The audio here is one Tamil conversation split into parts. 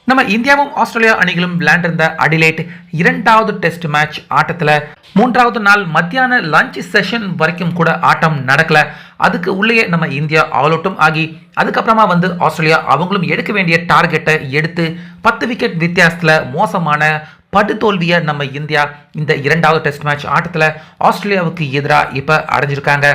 நம்ம இந்தியாவும் ஆஸ்திரேலியா அணிகளும் விளையாண்டிருந்த அடிலைட் இரண்டாவது டெஸ்ட் மேட்ச் ஆட்டத்தில் மூன்றாவது நாள் மத்தியான லஞ்ச் செஷன் வரைக்கும் கூட ஆட்டம் நடக்கல. அதுக்கு உள்ளேயே நம்ம இந்தியா ஆல் அவுட்டும் ஆகி அதுக்கப்புறமா ஆஸ்திரேலியா அவங்களும் எடுக்க வேண்டிய டார்கெட்டை எடுத்து 10 விக்கெட் வித்தியாசத்தில் மோசமான படுதோல்வியை நம்ம இந்தியா இந்த இரண்டாவது டெஸ்ட் மேட்ச் ஆட்டத்தில் ஆஸ்திரேலியாவுக்கு எதிராக இப்போ அடைஞ்சிருக்காங்க.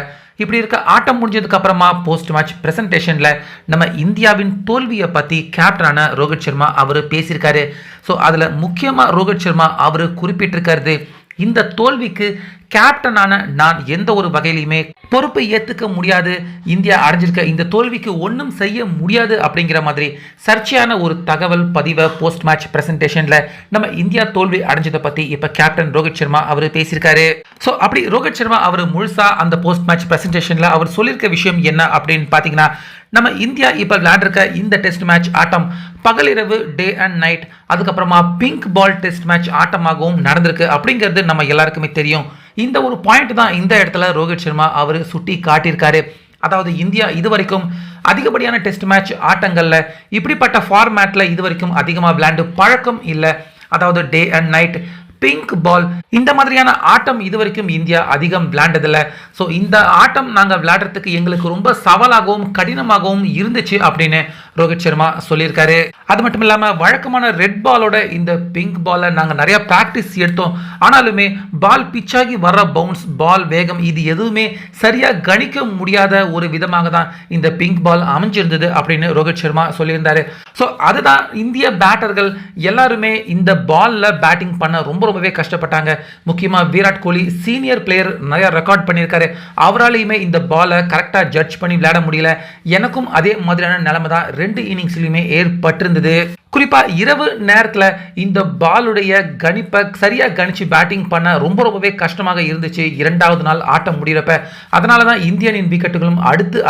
இப்படி இருக்க ஆட்டம் முடிஞ்சதுக்கு அப்புறமா போஸ்ட் மேட்ச் பிரசன்டேஷன்ல நம்ம இந்தியாவின் தோல்வியை பத்தி கேப்டனான ரோஹித் சர்மா அவர் பேசியிருக்காரு. ஸோ அதுல முக்கியமா ரோஹித் சர்மா அவர் குறிப்பிட்டிருக்கிறது, இந்த தோல்விக்கு கேப்டனான நான் எந்த ஒரு வகையிலுமே பொறுப்பை ஏற்றுக்க முடியாது, இந்தியா அடைஞ்சிருக்க இந்த தோல்விக்கு ஒன்றும் செய்ய முடியாது அப்படிங்கிற மாதிரி சர்ச்சையான ஒரு தகவல் பதிவை போஸ்ட் மேட்ச் பிரசன்டேஷன்ல நம்ம இந்தியா தோல்வி அடைஞ்சதை பத்தி இப்ப கேப்டன் ரோஹித் சர்மா அவர் பேசியிருக்காரு. ஸோ அப்படி ரோஹித் சர்மா அவர் முழுசா அந்த போஸ்ட் மேட்ச் பிரசன்டேஷன்ல அவர் சொல்லியிருக்க விஷயம் என்ன அப்படின்னு பார்த்தீங்கன்னா, நம்ம இந்தியா இப்போ விளையாண்டிருக்க இந்த டெஸ்ட் மேட்ச் ஆட்டம் பகலிரவு டே அண்ட் நைட், அதுக்கப்புறமா பிங்க் பால் டெஸ்ட் மேட்ச் ஆட்டமாகவும் நடந்திருக்கு அப்படிங்கிறது நம்ம எல்லாருக்குமே தெரியும். இந்த ஒரு பாயிண்ட் தான் இந்த இடத்துல ரோஹித் சர்மா அவர் சுட்டி காட்டியிருக்காரு. அதாவது இந்தியா இதுவரைக்கும் அதிகப்படியான டெஸ்ட் மேட்ச் ஆட்டங்கள்ல இப்படிப்பட்ட ஃபார்மேட்ல இதுவரைக்கும் அதிகமாக விளையாண்டு பழக்கம் இல்லை. அதாவது day and night pink ball இந்த மாதிரியான ஆட்டம் இதுவரைக்கும் இந்தியா அதிகம் விளையாண்டதில்லை. ஸோ இந்த ஆட்டம் நாங்கள் விளையாடுறதுக்கு எங்களுக்கு ரொம்ப சவாலாகவும் கடினமாகவும் இருந்துச்சு அப்படின்னு ரோஹித் சர்மா சொல்லியிருக்காரு. அது மட்டும் இல்லாமல் வழக்கமான ரெட் பாலோட இந்த பிங்க் பாலை நாங்கள் நிறைய ப்ராக்டிஸ் எடுத்தோம், ஆனாலுமே பால் பிச்சாகி வர்ற பவுன்ஸ், பால் வேகம் இது எதுவுமே சரியாக கணிக்க முடியாத ஒரு விதமாக தான் இந்த பிங்க் பால் அமைஞ்சிருந்தது அப்படின்னு ரோஹித் சர்மா சொல்லியிருந்தாரு. ஸோ அதுதான் இந்திய பேட்டர்கள் எல்லாருமே இந்த பாலில் பேட்டிங் பண்ண ரொம்பவே கஷ்டப்பட்டாங்க. முக்கியமாக விராட் கோலி சீனியர் பிளேயர் நிறைய ரெக்கார்ட் பண்ணியிருக்காரு, அவராலையுமே இந்த பாலை கரெக்டாக ஜட்ஜ் பண்ணி விளையாட முடியல. எனக்கும் அதே மாதிரியான நிலைமை தான் 2 இன்னிங்ஸ்லையுமே ஏற்பட்டிருந்தது. குறிப்பா இரவு நேரத்தில் இந்த பாலுடைய கணிப்பை சரியா கணிச்சு பேட்டிங் பண்ண ரொம்பவே கஷ்டமாக இருந்துச்சு இரண்டாவது நாள் ஆட்டம் முடிகிறப்ப. அதனால தான் இந்தியனின் விக்கெட்டுகளும்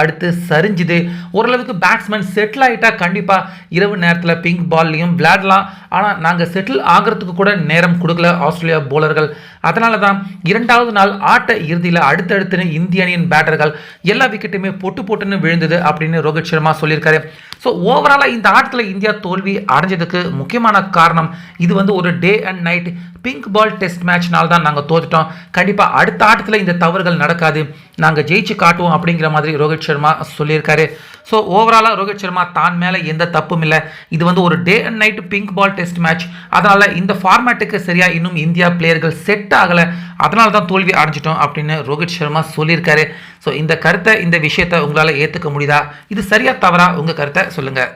அடுத்து சரிஞ்சுது. ஓரளவுக்கு பேட்ஸ்மேன் செட்டில் ஆகிட்டா கண்டிப்பா இரவு நேரத்தில் பிங்க் பால்லையும் விளையாடலாம், ஆனால் நாங்கள் செட்டில் ஆகிறதுக்கு கூட நேரம் கொடுக்கல ஆஸ்திரேலியா போலர்கள். அதனால தான் இரண்டாவது நாள் ஆட்ட இறுதியில் அடுத்தடுத்து இந்திய அணியின் பேட்டர்கள் எல்லா விக்கெட்டுமே போட்டுன்னு விழுந்தது அப்படின்னு ரோஹித் சர்மா சொல்லியிருக்காரு. ஸோ ஓவராலாக இந்த ஆட்டத்தில் இந்தியா தோல்வி அடைஞ்சதுக்கு முக்கியமான காரணம் இது ஒரு day and night pink ball test மேட்ச்னால தான் நாங்கள் தோத்துட்டோம். கண்டிப்பாக அடுத்த ஆட்டத்தில் இந்த தவறுகள் நடக்காது, நாங்கள் ஜெயிச்சு காட்டுவோம் அப்படிங்கிற மாதிரி ரோஹித் சர்மா சொல்லியிருக்காரு. ஸோ ஓவராலாக ரோஹித் சர்மா தான் மேலே எந்த தப்பும் இல்லை, இது ஒரு day and night pink ball test match, அதனால் இந்த ஃபார்மேட்டுக்கு சரியாக இன்னும் இந்தியா பிளேயர்கள் செட் ஆகலை, அதனால தான் தோல்வி அடைஞ்சிட்டோம் அப்படின்னு ரோஹித் சர்மா சொல்லியிருக்காரு. ஸோ இந்த கருத்தை, இந்த விஷயத்தை உங்களால் ஏற்றுக்க முடியுதா? இது சரியா தவறா? உங்கள் கருத்தை சொல்லுங்கள்.